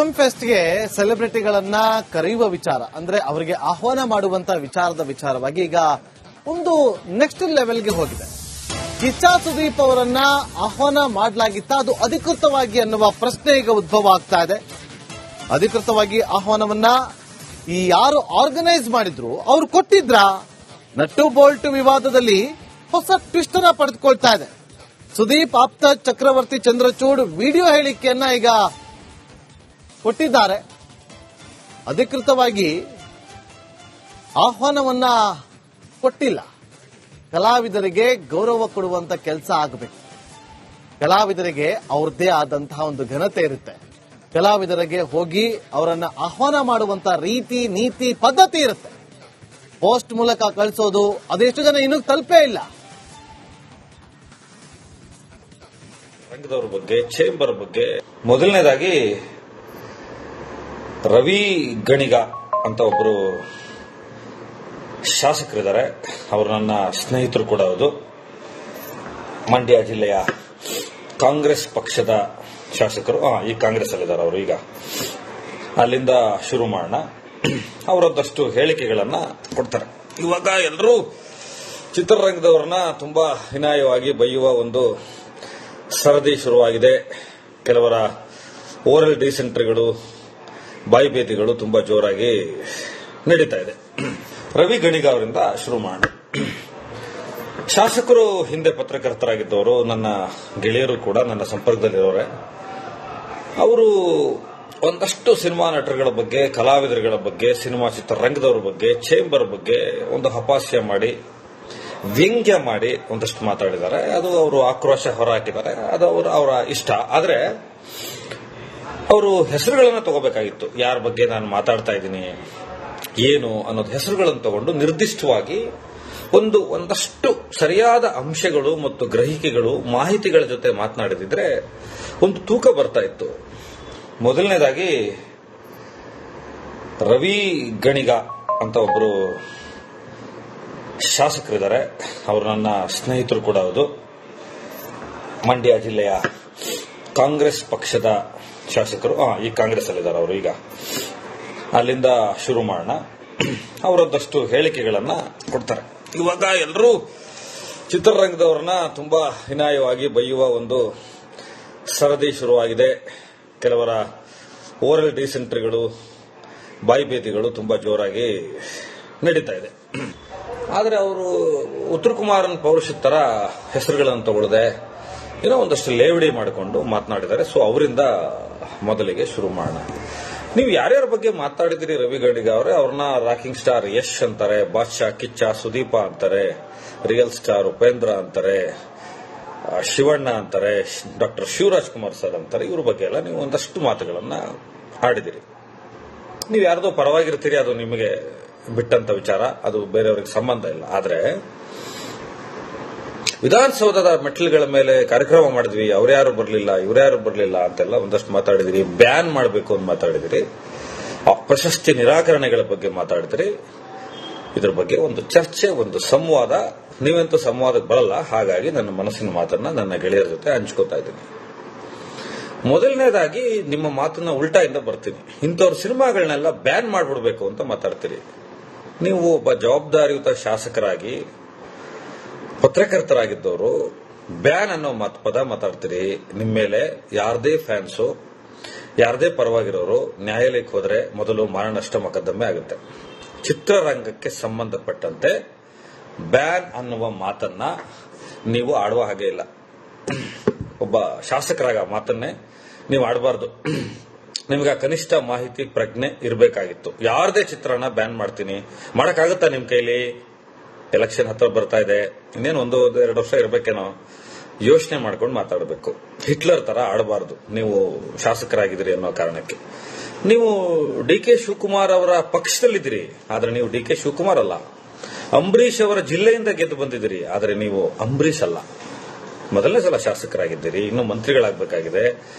Film ಫೆಸ್ಟ್ಗೆ ಸೆಲೆಬ್ರಿಟಿಗಳನ್ನ ಕರೆಯುವ ವಿಚಾರ ಅಂದ್ರೆ ಅವರಿಗೆ ಆಹ್ವಾನ ಮಾಡುವಂತ ವಿಚಾರವಾಗಿ ಈಗ ಒಂದು ನೆಕ್ಸ್ಟ್ ಲೆವೆಲ್ಗೆ ಹೋಗಿದೆ. ಕಿಚ್ಚ ಸುದೀಪ್ ಅವರನ್ನ ಆಹ್ವಾನ ಮಾಡಲಾಗಿತ್ತ, ಅದು ಅಧಿಕೃತವಾಗಿ ಅನ್ನುವ ಪ್ರಶ್ನೆ ಈಗ ಉದ್ಭವ ಆಗ್ತಾ ಇದೆ. ಅಧಿಕೃತವಾಗಿ ಆಹ್ವಾನವನ್ನ ಈ ಯಾರು ಆರ್ಗನೈಸ್ ಮಾಡಿದ್ರು ಅವರು ಕೊಟ್ಟಿದ್ರಾ? ನಟ್ಟು ಬೋಲ್ಟ್ ವಿವಾದದಲ್ಲಿ ಹೊಸ ಟ್ವಿಸ್ಟ್ ಅನ್ನ ಪಡೆದುಕೊಳ್ತಾ ಇದೆ. ಸುದೀಪ್ ಆಪ್ತ ಚಕ್ರವರ್ತಿ ಚಂದ್ರಚೂಡ್ ವಿಡಿಯೋ ಹೇಳಿಕೆಯನ್ನ ಈಗ ಕೊಟ್ಟಿದ್ದಾರೆ. ಅಧಿಕೃತವಾಗಿ ಆಹ್ವಾನವನ್ನ ಕೊಟ್ಟಿಲ್ಲ. ಕಲಾವಿದರಿಗೆ ಗೌರವ ಕೊಡುವಂತ ಕೆಲಸ ಆಗಬೇಕು. ಕಲಾವಿದರಿಗೆ ಅವ್ರದ್ದೇ ಆದಂತಹ ಒಂದು ಘನತೆ ಇರುತ್ತೆ. ಕಲಾವಿದರಿಗೆ ಹೋಗಿ ಅವರನ್ನ ಆಹ್ವಾನ ಮಾಡುವಂತ ರೀತಿ, ನೀತಿ, ಪದ್ಧತಿ ಇರುತ್ತೆ. ಪೋಸ್ಟ್ ಮೂಲಕ ಕಳಿಸೋದು ಅದೆಷ್ಟು ಜನ ಇನ್ನೂ ತಲುಪೇ ಇಲ್ಲ. ರಂಗದವ್ರ ಬಗ್ಗೆ, ಚೇಂಬರ್ ಬಗ್ಗೆ, ಮೊದಲನೇದಾಗಿ ರವಿ ಗಣಿಗ ಅಂತ ಒಬ್ಬರು ಶಾಸಕರಿದ್ದಾರೆ. ಅವರು ನನ್ನ ಸ್ನೇಹಿತರು ಕೂಡ ಹೌದು. ಮಂಡ್ಯ ಜಿಲ್ಲೆಯ ಕಾಂಗ್ರೆಸ್ ಪಕ್ಷದ ಶಾಸಕರು. ಈ ಕಾಂಗ್ರೆಸ್ ಅಲ್ಲಿದ್ದಾರೆ ಅವರು. ಈಗ ಅಲ್ಲಿಂದ ಶುರು ಮಾಡೋಣ. ಅವರದ್ದಷ್ಟು ಹೇಳಿಕೆಗಳನ್ನ ಕೊಡ್ತಾರೆ. ಇವಾಗ ಎಲ್ಲರೂ ಚಿತ್ರರಂಗದವ್ರನ್ನ ತುಂಬಾ ಹೀನಾಯವಾಗಿ ಬೈಯುವ ಒಂದು ಸರದಿ ಶುರುವಾಗಿದೆ. ಕೆಲವರ ಓರಲ್ ಡಿಸೆಂಟ್ರಿಗಳು, ಬಾಯಿಬೇತಿಗಳು ತುಂಬಾ ಜೋರಾಗಿ ನಡೀತಾ ಇದೆ. ರವಿ ಗಣಿಗ ಅವರಿಂದ ಶುರು ಮಾಡೋಣ. ಶಾಸಕರು ಹಿಂದೆ ಪತ್ರಕರ್ತರಾಗಿದ್ದವರು, ನನ್ನ ಗೆಳೆಯರು ಕೂಡ ನನ್ನ ಸಂಪರ್ಕದಲ್ಲಿರೋರೆ. ಅವರು ಒಂದಷ್ಟು ಸಿನಿಮಾ ನಟರುಗಳ ಬಗ್ಗೆ, ಕಲಾವಿದರುಗಳ ಬಗ್ಗೆ, ಸಿನಿಮಾ ಚಿತ್ರರಂಗದವ್ರ ಬಗ್ಗೆ, ಚೇಂಬರ್ ಬಗ್ಗೆ ಒಂದು ಅಪಹಾಸ್ಯ ಮಾಡಿ, ವ್ಯಂಗ್ಯ ಮಾಡಿ ಒಂದಷ್ಟು ಮಾತಾಡಿದ್ದಾರೆ. ಅದು ಅವರು ಆಕ್ರೋಶ ಹೊರಹಾಕಿದ್ದಾರೆ. ಅದು ಅವರ ಇಷ್ಟ. ಆದರೆ ಅವರು ಹೆಸರುಗಳನ್ನು ತಗೋಬೇಕಾಗಿತ್ತು. ಯಾರ ಬಗ್ಗೆ ನಾನು ಮಾತಾಡ್ತಾ ಇದ್ದೀನಿ, ಏನು ಅನ್ನೋದು ಹೆಸರುಗಳನ್ನು ತಗೊಂಡು ನಿರ್ದಿಷ್ಟವಾಗಿ ಒಂದಷ್ಟು ಸರಿಯಾದ ಅಂಶಗಳು ಮತ್ತು ಗ್ರಹಿಕೆಗಳು, ಮಾಹಿತಿಗಳ ಜೊತೆ ಮಾತನಾಡಿದ್ರೆ ಒಂದು ತೂಕ ಬರ್ತಾ ಇತ್ತು. ಮೊದಲನೇದಾಗಿ ರವಿ ಗಣಿಗ ಅಂತ ಒಬ್ಬರು ಶಾಸಕರಿದ್ದಾರೆ. ಅವರು ನನ್ನ ಸ್ನೇಹಿತರು ಕೂಡ ಹೌದು. ಮಂಡ್ಯ ಜಿಲ್ಲೆಯ ಕಾಂಗ್ರೆಸ್ ಪಕ್ಷದ ಶಾಸಕರು. ಈ ಕಾಂಗ್ರೆಸ್ ಅಲ್ಲಿದ್ದಾರೆ ಅವರು. ಈಗ ಅಲ್ಲಿಂದ ಶುರು ಮಾಡೋಣ. ಅವರದ್ದಷ್ಟು ಹೇಳಿಕೆಗಳನ್ನ ಕೊಡ್ತಾರೆ. ಇವಾಗ ಎಲ್ಲರೂ ಚಿತ್ರರಂಗದವ್ರನ್ನ ತುಂಬಾ ಹೀನಾಯವಾಗಿ ಬೈಯುವ ಒಂದು ಸರದಿ ಶುರುವಾಗಿದೆ. ಕೆಲವರ ಓರಲ್ ಡಿಸೆಂಟ್ರಿಗಳು, ಬಾಯಿಬೇತಿಗಳು ತುಂಬಾ ಜೋರಾಗಿ ನಡೀತಾ ಇದೆ. ಆದರೆ ಅವರು ಉತ್ತರ ಕುಮಾರನ್ ಪೌರುಷದ ತರ ಹೆಸರುಗಳನ್ನು ತಗೊಳ್ಳದೆ ಏನೋ ಒಂದಷ್ಟು ಲೇವಡಿ ಮಾಡಿಕೊಂಡು ಮಾತನಾಡಿದ್ದಾರೆ. ಸೊ ಅವರಿಂದ ಮೊದಲಿಗೆ ಶುರು ಮಾಡೋಣ. ನೀವು ಯಾರ್ಯಾರ ಬಗ್ಗೆ ಮಾತಾಡಿದಿರಿ ರವಿ ಗಣಿಗ ಅವರೇ? ಅವ್ರನ್ನ ರಾಕಿಂಗ್ ಸ್ಟಾರ್ ಯಶ್ ಅಂತಾರೆ, ಬಾದ್ಶಾ ಕಿಚ್ಚ ಸುದೀಪ ಅಂತಾರೆ, ರಿಯಲ್ ಸ್ಟಾರ್ ಉಪೇಂದ್ರ ಅಂತಾರೆ, ಶಿವಣ್ಣ ಅಂತಾರೆ, ಡಾಕ್ಟರ್ ಶಿವರಾಜ್ ಕುಮಾರ್ ಸರ್ ಅಂತಾರೆ. ಇವ್ರ ಬಗ್ಗೆ ಎಲ್ಲ ನೀವು ಒಂದಷ್ಟು ಮಾತುಗಳನ್ನ ಆಡಿದಿರಿ. ನೀವು ಯಾರ್ದೋ ಪರವಾಗಿರ್ತೀರಿ, ಅದು ನಿಮಗೆ ಬಿಟ್ಟಂತ ವಿಚಾರ, ಅದು ಬೇರೆಯವ್ರಿಗೆ ಸಂಬಂಧ ಇಲ್ಲ. ಆದ್ರೆ ವಿಧಾನಸೌಧದ ಮೆಟ್ಟಿಲುಗಳ ಮೇಲೆ ಕಾರ್ಯಕ್ರಮ ಮಾಡಿದ್ವಿ, ಅವ್ರ್ಯಾರು ಬರಲಿಲ್ಲ, ಇವ್ರ್ಯಾರು ಬರಲಿಲ್ಲ ಅಂತೆಲ್ಲ ಒಂದಷ್ಟು ಮಾತಾಡಿದಿರಿ. ಬ್ಯಾನ್ ಮಾಡಬೇಕು ಅಂತ ಮಾತಾಡಿದಿರಿ. ಪ್ರಶಸ್ತಿ ನಿರಾಕರಣೆಗಳ ಬಗ್ಗೆ ಮಾತಾಡಿದಿರಿ. ಇದ್ರ ಬಗ್ಗೆ ಒಂದು ಚರ್ಚೆ, ಒಂದು ಸಂವಾದ. ನೀವಂತೂ ಸಂವಾದಕ್ಕೆ ಬರಲ್ಲ, ಹಾಗಾಗಿ ನನ್ನ ಮನಸ್ಸಿನ ಮಾತನ್ನ ನನ್ನ ಗೆಳೆಯರ ಜೊತೆ ಹಂಚ್ಕೋತಾ ಇದ್ದೀನಿ. ಮೊದಲನೇದಾಗಿ ನಿಮ್ಮ ಮಾತನ್ನ ಉಲ್ಟಾಯಿಂದ ಬರ್ತೀನಿ. ಇಂಥವ್ರ ಸಿನಿಮಾಗಳನ್ನೆಲ್ಲ ಬ್ಯಾನ್ ಮಾಡಿಬಿಡ್ಬೇಕು ಅಂತ ಮಾತಾಡ್ತೀರಿ. ನೀವು ಒಬ್ಬ ಜವಾಬ್ದಾರಿಯುತ ಶಾಸಕರಾಗಿ, ಪತ್ರಕರ್ತರಾಗಿದ್ದವರು, ಬ್ಯಾನ್ ಅನ್ನೋ ಪದ ಮಾತಾಡ್ತೀರಿ. ನಿಮ್ಮ ಮೇಲೆ ಯಾರದೇ ಫ್ಯಾನ್ಸು, ಯಾರದೇ ಪರವಾಗಿರೋರು ನ್ಯಾಯಾಲಯಕ್ಕೆ ಹೋದ್ರೆ ಮೊದಲು ಮಾನನಷ್ಟ ಮೊಕದ್ದಮೆ ಆಗುತ್ತೆ. ಚಿತ್ರರಂಗಕ್ಕೆ ಸಂಬಂಧಪಟ್ಟಂತೆ ಬ್ಯಾನ್ ಅನ್ನುವ ಮಾತನ್ನ ನೀವು ಆಡುವ ಹಾಗೆ ಇಲ್ಲ. ಒಬ್ಬ ಶಾಸಕರಾಗ ಮಾತನ್ನೇ ನೀವು ಆಡಬಾರ್ದು. ನಿಮ್ಗೆ ಕನಿಷ್ಠ ಮಾಹಿತಿ ಪ್ರಜ್ಞೆ ಇರಬೇಕಾಗಿತ್ತು. ಯಾರದೇ ಚಿತ್ರನ ಬ್ಯಾನ್ ಮಾಡ್ತೀನಿ ಮಾಡಕ್ಕಾಗುತ್ತಾ ನಿಮ್ ಕೈಲಿ? ಎಲೆಕ್ಷನ್ ಹತ್ರ ಬರ್ತಾ ಇದೆ, ಇನ್ನೇನು 1-2 ವರ್ಷ ಇರಬೇಕೇನೋ. ಯೋಚನೆ ಮಾಡ್ಕೊಂಡು ಮಾತಾಡಬೇಕು. ಹಿಟ್ಲರ್ ತರ ಆಡಬಾರ್ದು. ನೀವು ಶಾಸಕರಾಗಿದ್ದೀರಿ ಅನ್ನೋ ಕಾರಣಕ್ಕೆ. ನೀವು ಡಿ ಕೆ ಶಿವಕುಮಾರ್ ಅವರ ಪಕ್ಷದಲ್ಲಿದ್ದೀರಿ, ಆದ್ರೆ ನೀವು ಡಿ ಕೆ ಶಿವಕುಮಾರ್ ಅಲ್ಲ. ಅಂಬರೀಷ್ ಅವರ ಜಿಲ್ಲೆಯಿಂದ ಗೆದ್ದು ಬಂದಿದ್ದೀರಿ, ಆದ್ರೆ ನೀವು ಅಂಬರೀಷ್ ಅಲ್ಲ. ಮೊದಲನೇ ಸಲ ಶಾಸಕರಾಗಿದ್ದೀರಿ, ಇನ್ನು ಮಂತ್ರಿಗಳಾಗಬೇಕಾಗಿದೆ.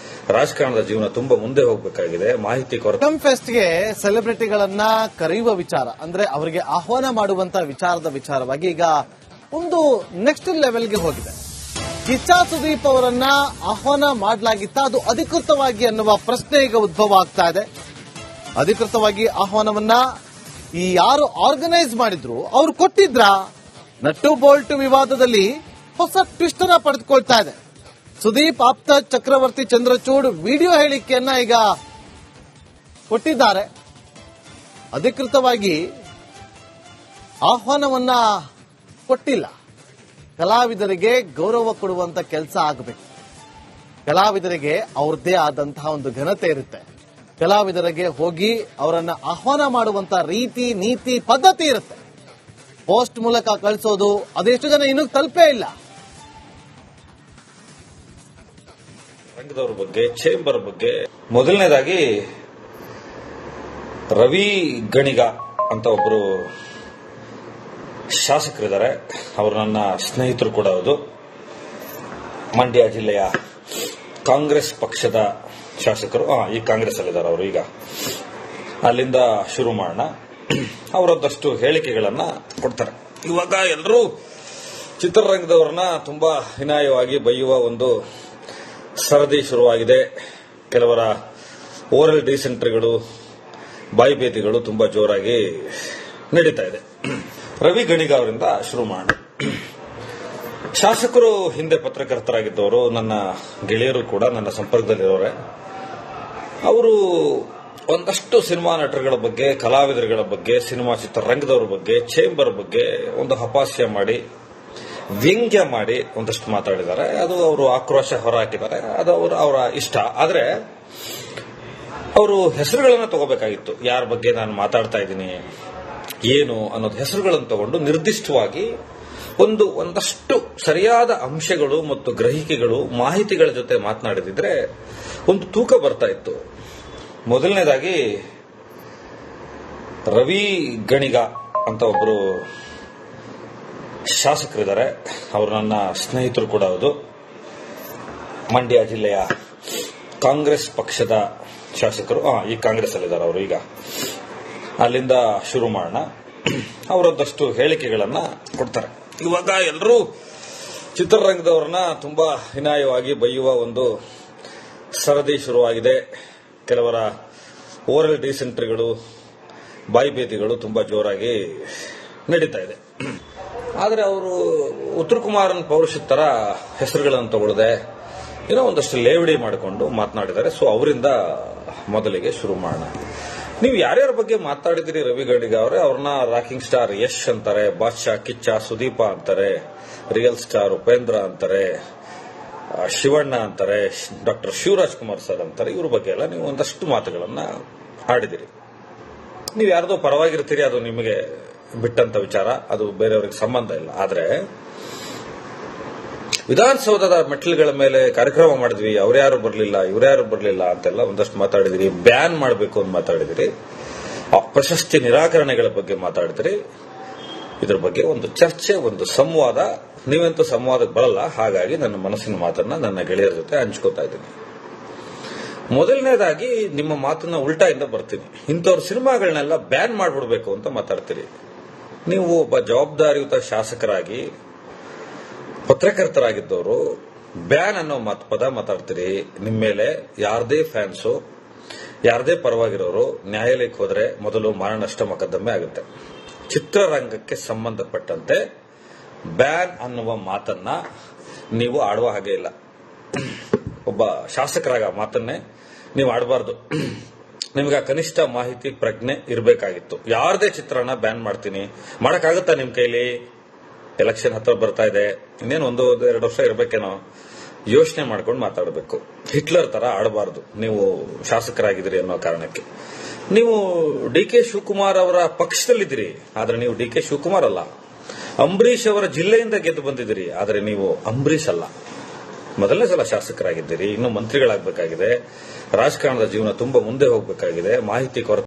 ರಾಜಕಾರಣದ ಜೀವನ ತುಂಬಾ ಮುಂದೆ ಹೋಗಬೇಕಾಗಿದೆ. ಮಾಹಿತಿ ಕೊರತೆ. ಫಿಲಂ ಫೆಸ್ಟ್ಗೆ ಸೆಲೆಬ್ರಿಟಿಗಳನ್ನ ಕರೆಯುವ ವಿಚಾರ ಅಂದ್ರೆ ಅವರಿಗೆ ಆಹ್ವಾನ ಮಾಡುವಂತ ವಿಚಾರವಾಗಿ ಈಗ ಒಂದು ನೆಕ್ಸ್ಟ್ ಲೆವೆಲ್ಗೆ ಹೋಗಿದೆ. ಕಿಚ್ಚ ಸುದೀಪ್ ಅವರನ್ನ ಆಹ್ವಾನ ಮಾಡಲಾಗಿತ್ತ, ಅದು ಅಧಿಕೃತವಾಗಿ ಅನ್ನುವ ಪ್ರಶ್ನೆ ಈಗ ಉದ್ಭವ ಆಗ್ತಾ ಇದೆ. ಅಧಿಕೃತವಾಗಿ ಆಹ್ವಾನವನ್ನ ಈ ಯಾರು ಆರ್ಗನೈಸ್ ಮಾಡಿದ್ರು ಅವರು ಕೊಟ್ಟಿದ್ರಾ? ನಟ್ಟು ಬೋಲ್ಟ್ ವಿವಾದದಲ್ಲಿ ಹೊಸ ಟ್ವಿಸ್ಟ್ ಅನ್ನ ಪಡೆದುಕೊಳ್ತಾ ಇದೆ. ಸುದೀಪ್ ಆಪ್ತ ಚಕ್ರವರ್ತಿ ಚಂದ್ರಚೂಡ್ ವಿಡಿಯೋ ಹೇಳಿಕೆಯನ್ನ ಈಗ ಕೊಟ್ಟಿದ್ದಾರೆ. ಅಧಿಕೃತವಾಗಿ ಆಹ್ವಾನವನ್ನ ಕೊಟ್ಟಿಲ್ಲ. ಕಲಾವಿದರಿಗೆ ಗೌರವ ಕೊಡುವಂತ ಕೆಲಸ ಆಗಬೇಕು. ಕಲಾವಿದರಿಗೆ ಅವ್ರದ್ದೇ ಆದಂತಹ ಒಂದು ಘನತೆ ಇರುತ್ತೆ. ಕಲಾವಿದರಿಗೆ ಹೋಗಿ ಅವರನ್ನ ಆಹ್ವಾನ ಮಾಡುವಂತ ರೀತಿ, ನೀತಿ, ಪದ್ಧತಿ ಇರುತ್ತೆ. ಪೋಸ್ಟ್ ಮೂಲಕ ಕಳಿಸೋದು ಅದೆಷ್ಟು ಜನ ಇನ್ನೂ ತಲುಪೇ ಇಲ್ಲ. ರಂಗದವ್ರ ಬಗ್ಗೆ, ಚೇಂಬರ್ ಬಗ್ಗೆ, ಮೊದಲನೇದಾಗಿ ರವಿ ಗಣಿಗ ಅಂತ ಒಬ್ಬರು ಶಾಸಕರಿದ್ದಾರೆ. ಅವರು ನನ್ನ ಸ್ನೇಹಿತರು ಕೂಡ ಹೌದು. ಮಂಡ್ಯ ಜಿಲ್ಲೆಯ ಕಾಂಗ್ರೆಸ್ ಪಕ್ಷದ ಶಾಸಕರು. ಈ ಕಾಂಗ್ರೆಸ್ ಅಲ್ಲಿದ್ದಾರೆ ಅವರು. ಈಗ ಅಲ್ಲಿಂದ ಶುರು ಮಾಡೋಣ. ಅವರದ್ದಷ್ಟು ಹೇಳಿಕೆಗಳನ್ನ ಕೊಡ್ತಾರೆ. ಇವಾಗ ಎಲ್ಲರೂ ಚಿತ್ರರಂಗದವ್ರನ್ನ ತುಂಬಾ ಹೀನಾಯವಾಗಿ ಬೈಯುವ ಒಂದು ಸರದಿ ಶುರುವಾಗಿದೆ. ಕೆಲವರ ಓರಲ್ ಡಿಸೆಂಟ್ರಿಗಳು, ಬಾಯಿಬೇತಿಗಳು ತುಂಬಾ ಜೋರಾಗಿ ನಡೀತಾ ಇದೆ. ರವಿ ಗಣಿಗ ಅವರಿಂದ ಶುರು ಮಾಡೋಣ. ಶಾಸಕರು ಹಿಂದೆ ಪತ್ರಕರ್ತರಾಗಿದ್ದವರು, ನನ್ನ ಗೆಳೆಯರು ಕೂಡ ನನ್ನ ಸಂಪರ್ಕದಲ್ಲಿರೋರೆ. ಅವರು ಒಂದಷ್ಟು ಸಿನಿಮಾ ನಟರುಗಳ ಬಗ್ಗೆ, ಕಲಾವಿದರುಗಳ ಬಗ್ಗೆ, ಸಿನಿಮಾ ಚಿತ್ರರಂಗದವ್ರ ಬಗ್ಗೆ, ಚೇಂಬರ್ ಬಗ್ಗೆ ಒಂದು ಅಪಹಾಸ್ಯ ಮಾಡಿ, ವ್ಯಂಗ್ಯ ಮಾಡಿ ಒಂದಷ್ಟು ಮಾತಾಡಿದ್ದಾರೆ. ಅದು ಅವರು ಆಕ್ರೋಶ ಹೊರಹಾಕಿದ್ದಾರೆ. ಅದು ಅವರ ಇಷ್ಟ. ಆದರೆ ಅವರು ಹೆಸರುಗಳನ್ನು ತಗೋಬೇಕಾಗಿತ್ತು. ಯಾರ ಬಗ್ಗೆ ನಾನು ಮಾತಾಡ್ತಾ ಇದ್ದೀನಿ, ಏನು ಅನ್ನೋದು ಹೆಸರುಗಳನ್ನು ತಗೊಂಡು ನಿರ್ದಿಷ್ಟವಾಗಿ ಒಂದಷ್ಟು ಸರಿಯಾದ ಅಂಶಗಳು ಮತ್ತು ಗ್ರಹಿಕೆಗಳು, ಮಾಹಿತಿಗಳ ಜೊತೆ ಮಾತನಾಡಿದ್ರೆ ಒಂದು ತೂಕ ಬರ್ತಾ ಇತ್ತು. ಮೊದಲನೇದಾಗಿ ರವಿ ಗಣಿಗ ಅಂತ ಒಬ್ಬರು ಶಾಸಕರಿದ್ದಾರೆ. ಅವರು ನನ್ನ ಸ್ನೇಹಿತರು ಕೂಡ ಹೌದು. ಮಂಡ್ಯ ಜಿಲ್ಲೆಯ ಕಾಂಗ್ರೆಸ್ ಪಕ್ಷದ ಶಾಸಕರು. ಈ ಕಾಂಗ್ರೆಸ್ ಅಲ್ಲಿದ್ದಾರೆ ಅವರು. ಈಗ ಅಲ್ಲಿಂದ ಶುರು ಮಾಡೋಣ. ಅವರದ್ದಷ್ಟು ಹೇಳಿಕೆಗಳನ್ನ ಕೊಡ್ತಾರೆ. ಇವಾಗ ಎಲ್ಲರೂ ಚಿತ್ರರಂಗದವ್ರನ್ನ ತುಂಬಾ ಹೀನಾಯವಾಗಿ ಬೈಯುವ ಒಂದು ಸರದಿ ಶುರುವಾಗಿದೆ. ಕೆಲವರ ಓರಲ್ ಡಿಸೆಂಟ್ರಿಗಳು, ಬಾಯಿಬೇತಿಗಳು ತುಂಬಾ ಜೋರಾಗಿ ನಡೀತಾ ಇದೆ. ಆದರೆ ಅವರು ಉತ್ತರ ಕುಮಾರನ್ ಪೌರುಷದ ತರ ಹೆಸರುಗಳನ್ನು ತಗೊಳ್ಳದೆ ಏನೋ ಒಂದಷ್ಟು ಲೇವಡಿ ಮಾಡಿಕೊಂಡು ಮಾತನಾಡಿದ್ದಾರೆ. ಸೊ ಅವರಿಂದ ಮೊದಲಿಗೆ ಶುರು ಮಾಡೋಣ. ನೀವು ಯಾರ್ಯಾರ ಬಗ್ಗೆ ಮಾತಾಡಿದಿರಿ ರವಿ ಗಣಿಗ ಅವರೇ? ಅವ್ರನ್ನ ರಾಕಿಂಗ್ ಸ್ಟಾರ್ ಯಶ್ ಅಂತಾರೆ, ಬಾದ್ಶಾ, ಕಿಚ್ಚ, ಸುದೀಪ ಅಂತಾರೆ, ರಿಯಲ್ ಸ್ಟಾರ್ ಉಪೇಂದ್ರ ಅಂತಾರೆ, ಶಿವಣ್ಣ ಅಂತಾರೆ, ಡಾಕ್ಟರ್ ಶಿವರಾಜ್ ಕುಮಾರ್ ಸರ್ ಅಂತಾರೆ. ಇವ್ರ ಬಗ್ಗೆ ಎಲ್ಲ ನೀವು ಒಂದಷ್ಟು ಮಾತುಗಳನ್ನ ಆಡಿದಿರಿ. ನೀವು ಯಾರ್ದೋ ಪರವಾಗಿರ್ತೀರಿ, ಅದು ನಿಮಗೆ ಬಿಟ್ಟಂತ ವಿಚಾರ, ಅದು ಬೇರೆಯವ್ರಿಗೆ ಸಂಬಂಧ ಇಲ್ಲ. ಆದ್ರೆ ವಿಧಾನಸೌಧದ ಮೆಟ್ಟಿಲುಗಳ ಮೇಲೆ ಕಾರ್ಯಕ್ರಮ ಮಾಡಿದ್ವಿ, ಅವ್ರ್ಯಾರು ಬರಲಿಲ್ಲ, ಇವ್ರ್ಯಾರು ಬರಲಿಲ್ಲ ಅಂತೆಲ್ಲ ಒಂದಷ್ಟು ಮಾತಾಡಿದಿರಿ. ಬ್ಯಾನ್ ಮಾಡಬೇಕು ಅಂತ ಮಾತಾಡಿದಿರಿ. ಪ್ರಶಸ್ತಿ ನಿರಾಕರಣೆಗಳ ಬಗ್ಗೆ ಮಾತಾಡಿದಿರಿ. ಇದ್ರ ಬಗ್ಗೆ ಒಂದು ಚರ್ಚೆ, ಒಂದು ಸಂವಾದ. ನೀವಂತೂ ಸಂವಾದಕ್ಕೆ ಬರಲ್ಲ, ಹಾಗಾಗಿ ನನ್ನ ಮನಸ್ಸಿನ ಮಾತನ್ನ ನನ್ನ ಗೆಳೆಯರ ಜೊತೆ ಹಂಚ್ಕೋತಾ ಇದ್ದೀನಿ. ಮೊದಲನೇದಾಗಿ ನಿಮ್ಮ ಮಾತನ್ನ ಉಲ್ಟಾಯಿಂದ ಬರ್ತೀನಿ. ಇಂಥವ್ರ ಸಿನಿಮಾಗಳನ್ನೆಲ್ಲ ಬ್ಯಾನ್ ಮಾಡಿಬಿಡ್ಬೇಕು ಅಂತ ಮಾತಾಡ್ತೀರಿ. ನೀವು ಒಬ್ಬ ಜವಾಬ್ದಾರಿಯುತ ಶಾಸಕರಾಗಿ, ಪತ್ರಕರ್ತರಾಗಿದ್ದವರು ಬ್ಯಾನ್ ಅನ್ನೋ ಪದ ಮಾತಾಡ್ತೀರಿ. ನಿಮ್ಮ ಮೇಲೆ ಯಾರದೇ ಫ್ಯಾನ್ಸು, ಯಾರದೇ ಪರವಾಗಿರೋರು ನ್ಯಾಯಾಲಯಕ್ಕೆ ಹೋದ್ರೆ ಮೊದಲು ಮಾನನಷ್ಟ ಮೊಕದ್ದಮೆ ಆಗುತ್ತೆ. ಚಿತ್ರರಂಗಕ್ಕೆ ಸಂಬಂಧಪಟ್ಟಂತೆ ಬ್ಯಾನ್ ಅನ್ನುವ ಮಾತನ್ನ ನೀವು ಆಡುವ ಹಾಗೆ ಇಲ್ಲ. ಒಬ್ಬ ಶಾಸಕರಾಗ ಮಾತನ್ನೇ ನೀವು ಆಡಬಾರ್ದು. ನಿಮ್ಗೆ ಕನಿಷ್ಠ ಮಾಹಿತಿ ಪ್ರಜ್ಞೆ ಇರಬೇಕಾಗಿತ್ತು. ಯಾರದೇ ಚಿತ್ರನ ಬ್ಯಾನ್ ಮಾಡ್ತೀನಿ ಮಾಡಕ್ಕಾಗುತ್ತಾ ನಿಮ್ ಕೈಲಿ? ಎಲೆಕ್ಷನ್ ಹತ್ರ ಬರ್ತಾ ಇದೆ, ಇನ್ನೇನು 1-2 ವರ್ಷ ಇರಬೇಕೇನೋ. ಯೋಚನೆ ಮಾಡ್ಕೊಂಡು ಮಾತಾಡಬೇಕು. ಹಿಟ್ಲರ್ ತರ ಆಡಬಾರ್ದು ನೀವು ಶಾಸಕರಾಗಿದ್ದೀರಿ ಅನ್ನೋ ಕಾರಣಕ್ಕೆ. ನೀವು ಡಿ ಕೆ ಶಿವಕುಮಾರ್ ಅವರ ಪಕ್ಷದಲ್ಲಿದ್ದೀರಿ, ಆದ್ರೆ ನೀವು ಡಿ ಕೆ ಶಿವಕುಮಾರ್ ಅಲ್ಲ. ಅಂಬರೀಷ್ ಅವರ ಜಿಲ್ಲೆಯಿಂದ ಗೆದ್ದು ಬಂದಿದ್ದೀರಿ, ಆದ್ರೆ ನೀವು ಅಂಬರೀಷ್ ಅಲ್ಲ. ಮೊದಲನೇ ಸಲ ಶಾಸಕರಾಗಿದ್ದೀರಿ, ಇನ್ನು ಮಂತ್ರಿಗಳಾಗಬೇಕಾಗಿದೆ. ರಾಜಕಾರಣದ ಜೀವನ ತುಂಬಾ ಮುಂದೆ ಹೋಗಬೇಕಾಗಿದೆ. ಮಾಹಿತಿ ಕೊರತೆ